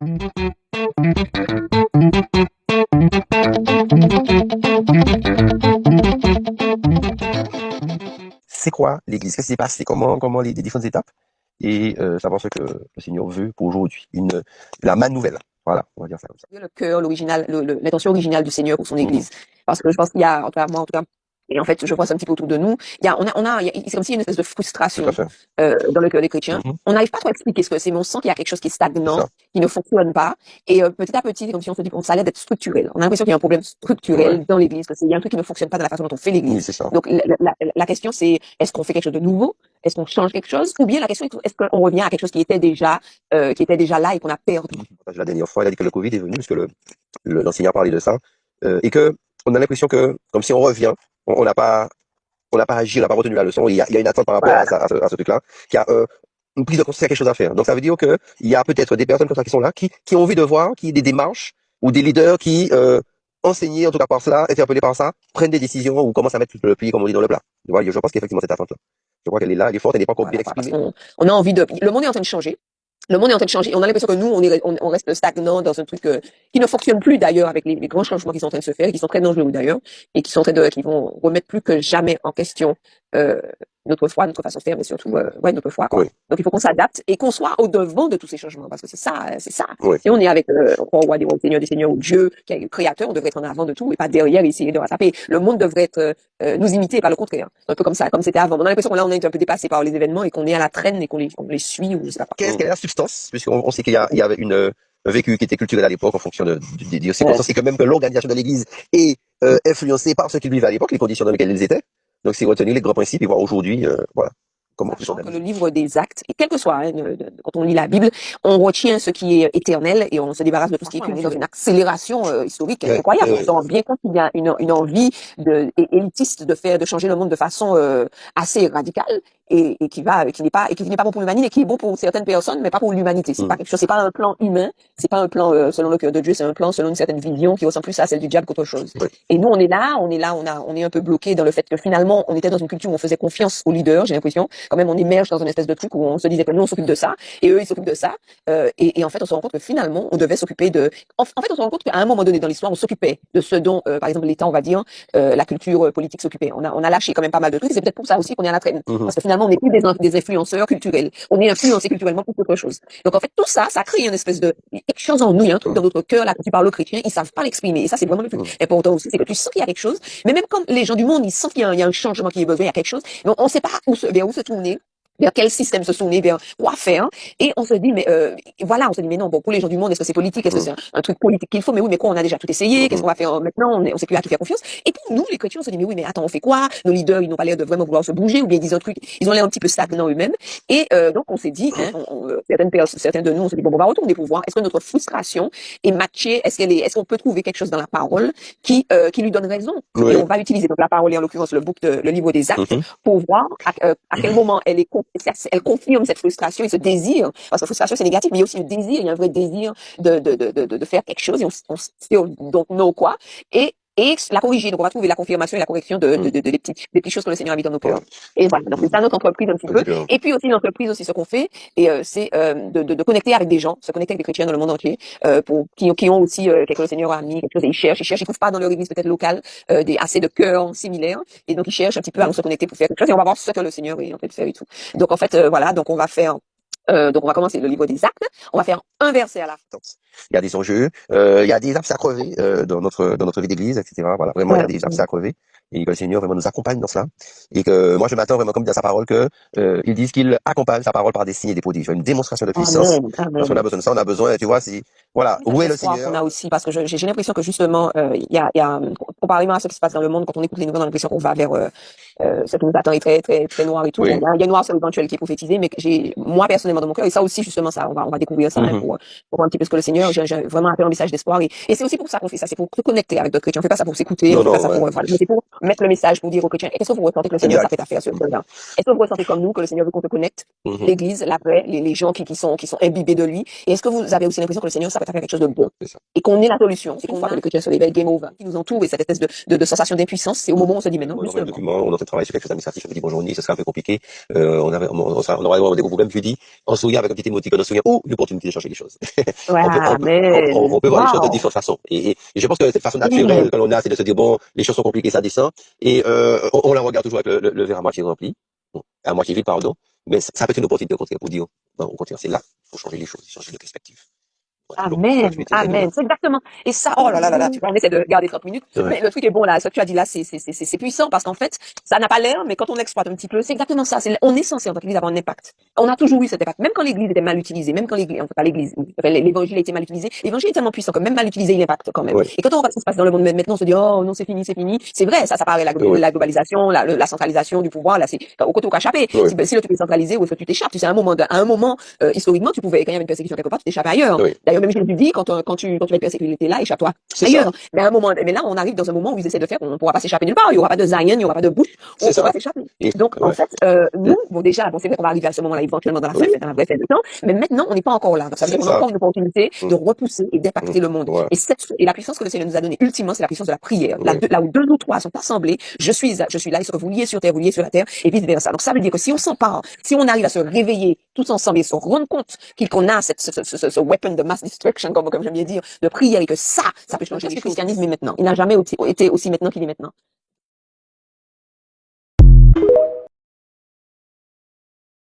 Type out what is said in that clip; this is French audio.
C'est quoi l'Église? Qu'est-ce qui s'est passé? Comment les différentes étapes? Et savoir ce que le Seigneur veut pour aujourd'hui. La manne nouvelle. Voilà, on va dire ça comme ça. Le cœur, l'original, l'intention originale du Seigneur pour son Église. Parce que je pense qu'il y a, en tout cas, moi, en tout cas, et en fait, je vois ça un petit peu autour de nous. C'est comme s'il y a une espèce de frustration dans le cœur des chrétiens. On n'arrive pas trop à expliquer ce que c'est, mais on sent qu'il y a quelque chose qui est stagnant, qui ne fonctionne pas. Et petit à petit, c'est comme si on se dit qu'on ça a l'air d'être structurel. On a l'impression qu'il y a un problème structurel dans l'Église, que il y a un truc qui ne fonctionne pas dans la façon dont on fait l'Église. Oui, donc la question, c'est est-ce qu'on fait quelque chose de nouveau? Est-ce qu'on change quelque chose? Ou bien la question est-ce qu'on revient à quelque chose qui était déjà là et qu'on a perdu? La dernière fois, il a dit que le Covid est venu, parce que l'enseignant a parlé de ça, et que on a l'impression que, comme si on revient, on n'a pas agi, on n'a pas retenu la leçon. Il y a une attente par rapport à ce truc-là, qu'il y a une prise de conscience, il y a quelque chose à faire. Donc ça veut dire que il y a peut-être des personnes comme ça qui sont là, qui ont envie de voir, qui des démarches ou des leaders qui enseignés en tout cas par cela, interpellés par ça, prennent des décisions ou commencent à mettre le pied, comme on dit, dans le plat. Tu vois, je pense qu'effectivement cette attente-là, je crois qu'elle est là, elle est forte, elle n'est pas encore bien exprimée. On a envie le monde est en train de changer. Le monde est en train de changer. On a l'impression que nous, on reste stagnant dans un truc qui ne fonctionne plus d'ailleurs avec les grands changements qui sont en train de se faire, et qui sont très dangereux d'ailleurs, et qui vont remettre plus que jamais en question notre foi, notre façon de faire, mais surtout notre foi. Quoi. Oui. Donc il faut qu'on s'adapte et qu'on soit au devant de tous ces changements, parce que c'est ça. Oui. Si on est avec le roi des seigneurs ou Dieu, qui est le créateur, on devrait être en avant de tout et pas derrière essayer de rattraper. Le monde devrait être nous imiter, pas le contraire. Un peu comme ça, comme c'était avant. On a l'impression qu'on est un peu dépassé par les événements et qu'on est à la traîne et qu'on les suit ou je sais pas. Qu'est-ce qu'elle est la substance? Puisqu'on sait qu'il y avait un vécu qui était culturel à l'époque en fonction des circonstances, et que même que l'organisation de l'Église est influencée par ce qu'ils vivaient à l'époque, les conditions dans lesquelles ils étaient. Donc c'est retenir les grands principes et voir aujourd'hui, voilà. Comment que le livre des actes, et quel que soit, quand on lit la Bible, on retient ce qui est éternel et on se débarrasse de tout ce qui est culturel. Dans une accélération historique incroyable. On se rend bien compte qu'il y a une envie élitiste de changer le monde de façon assez radicale et qui n'est pas bon pour l'humanité, et qui est bon pour certaines personnes, mais pas pour l'humanité. C'est pas quelque chose, c'est pas un plan humain, c'est pas un plan selon le cœur de Dieu, c'est un plan selon une certaine vision qui ressemble plus à celle du diable qu'autre chose. Oui. Et nous, on est un peu bloqué dans le fait que finalement, on était dans une culture où on faisait confiance aux leaders, j'ai l'impression. Quand même, on émerge dans une espèce de truc où on se disait que nous, on s'occupe de ça, et eux, ils s'occupent de ça. Et en fait, on se rend compte que finalement, on devait s'occuper de... En fait, on se rend compte qu'à un moment donné dans l'histoire, on s'occupait de ce dont, par exemple, l'État, on va dire, la culture politique s'occupait. On a lâché quand même pas mal de trucs, et c'est peut-être pour ça aussi qu'on est à la traîne. Parce que finalement, on n'est plus des influenceurs culturels. On est influencés culturellement pour autre chose. Donc, en fait, tout ça, ça crée une espèce de... quelque chose en nous, il y a un truc dans notre cœur, là, quand tu parles aux chrétiens, ils savent pas l'exprimer. Et ça, c'est vraiment le truc important aussi, c'est que tu sens qu'il y a quelque chose, mais même quand les gens du monde, ils sentent qu'il y a un changement qui est besoin, il y a quelque chose, mais on sait pas vers où se tourner. Vers quel système se tourner, vers quoi faire, et on se dit mais mais non, bon, pour les gens du monde, est-ce que c'est politique, est-ce que c'est un truc politique qu'il faut, mais oui, mais quoi, on a déjà tout essayé, qu'est-ce qu'on va faire maintenant, on sait plus à qui faire confiance. Et pour nous les chrétiens, on se dit mais oui, mais attends, on fait quoi, nos leaders, ils n'ont pas l'air de vraiment vouloir se bouger, ou bien ils disent un truc, ils ont l'air un petit peu stagnants eux-mêmes, et donc on s'est dit certains de nous, on se dit bon, on va retourner pour voir est-ce que notre frustration est matchée, est-ce qu'on peut trouver quelque chose dans la parole qui lui donne raison. Oui. Et on va utiliser donc la parole, et en l'occurrence le livre des actes, pour voir à quel moment elle confirme cette frustration et ce désir, parce que frustration c'est négatif, mais il y a aussi le désir, il y a un vrai désir de faire quelque chose, et on still don't know quoi, et la corriger. Donc on va trouver la confirmation et la correction des petites choses que le Seigneur a mis dans nos cœurs. Et voilà, donc c'est ça notre entreprise un petit peu. Et puis aussi l'entreprise aussi, ce qu'on fait, et c'est de connecter avec des gens, se connecter avec des chrétiens dans le monde entier, pour qui ont aussi quelque chose que le Seigneur a mis, quelque chose, et ils trouvent pas dans leur église peut-être locale assez de cœurs similaires, et donc ils cherchent un petit peu à se connecter pour faire quelque chose, et on va voir ce que le Seigneur est en train de faire et tout. Donc en fait donc on va faire donc on va commencer le livre des actes, on va faire un verset à la fin. Il y a des enjeux, il y a des abcès à crever dans notre vie d'église, etc. Voilà, vraiment il y a des abcès à crever, et que le Seigneur vraiment nous accompagne dans cela, et que moi je m'attends vraiment, comme dit à sa parole, que ils disent qu'il accompagne sa parole par des signes et des prodiges, une démonstration de puissance. Amen. Parce qu'on a besoin de ça, on a besoin, tu vois, voilà, où est le Seigneur? On a aussi, parce que j'ai l'impression que justement il y a comparément à ce qui se passe dans le monde, quand on écoute les nouvelles, on a l'impression qu'on va vers ce qui nous attend est très très très noir et tout. Oui. Il y a une noir sur l'éventuel qui est prophétisé, mais que moi personnellement dans mon cœur, et ça aussi justement ça, on va découvrir ça pour voir un petit peu ce que le Seigneur, j'ai vraiment appelé un message d'espoir, et c'est aussi pour ça qu'on fait ça, c'est pour se connecter avec d'autres chrétiens. On fait pas ça pour s'écouter, on fait pas ça pour mais c'est pour mettre le message, pour dire aux chrétiens, est-ce que vous ressentez que le Seigneur s'apprête à faire ce truc-là? Est-ce que vous ressentez comme nous que le Seigneur veut qu'on se connecte, l'église, la vraie, les gens qui sont imbibés de lui, et est-ce que vous avez aussi l'impression que le Seigneur s'apprête à faire quelque chose de bon, et qu'on est la solution, c'est qu'on voit que les chrétiens se réveillent, game over, qui nous entoure, et cette espèce de sensation d'impuissance, c'est au moment où on se dit mais non, On est en train travaille sur quelque chose d'administratif, je me dis bonjour, ce serait un peu compliqué. On aurait des gros problèmes. Je dis, on se souvient avec un petit émoticône, on se souvient, oh, l'opportunité de changer les choses. Voilà, mais On peut voir les choses de wow. différentes façons. Et je pense que cette façon naturelle que l'on a, c'est de se dire, bon, les choses sont compliquées, ça descend. Et on la regarde toujours avec le verre à moitié rempli, bon, à moitié vide, pardon. Mais ça peut être une opportunité au contraire pour dire, bon, au contraire, c'est là, il faut changer les choses, changer de perspective. Voilà. Donc, Amen, je m'étais amen, c'est exactement. Et ça, oh là là là là, tu vois, on essaie de garder 30 minutes. ouais. Mais le truc est bon là, ce que tu as dit là, c'est puissant parce qu'en fait, ça n'a pas l'air, mais quand on l'exploite un petit peu, c'est exactement ça. On est censé en tant qu'Église avoir un impact. On a toujours eu cet impact, même quand l'Église était mal utilisée, même quand l'Église, enfin pas l'Église, l'Évangile a été mal utilisé. L'Évangile est tellement puissant que même mal utilisé, il impacte quand même. Ouais. Et quand on voit ce qui se passe dans le monde maintenant, on se dit oh non c'est fini, c'est fini. C'est vrai, ça paraît la globalisation, la centralisation du pouvoir. Là, c'est au côté au cas échappé. Si le truc est centralisé, ou est-ce que tu t'échappes? Tu sais, à un moment, historiquement, tu pouvais quand il y avait une persécution quelque part, tu t'échappes ailleurs. D'ailleurs, même Jésus dit quand tu vas être persécuté là, échappe-toi ailleurs. Mais à un moment, mais là, on arrive dans un moment où ils essaient de faire, on ne pourra pas s'échapper nulle part. Il y aura pas de Zion, il y aura pas de bouche. On pourra s'échapper. Donc, en fait, nous, bon, déjà, bon, c'est vrai qu'on va arriver à ce moment-là éventuellement dans la vraie fin de temps. Mais maintenant, on n'est pas encore là. Donc, ça veut dire qu'on a encore une opportunité de repousser et d'impacter le monde. Et la puissance que le Seigneur nous a donnée, ultimement, c'est la puissance de la prière. Là où deux ou trois sont assemblés, je suis là. Et ce que vous liez sur terre, vous liez sur la terre, et vice versa. Donc, ça veut dire que si on s'empare, si on arrive à se réveiller tous ensemble et se rendre compte qu'on a ce weapon de mass destruction, comme j'aime bien dire, de prière, et que ça peut changer. Parce que le christianisme est maintenant. Il n'a jamais été aussi maintenant qu'il est maintenant.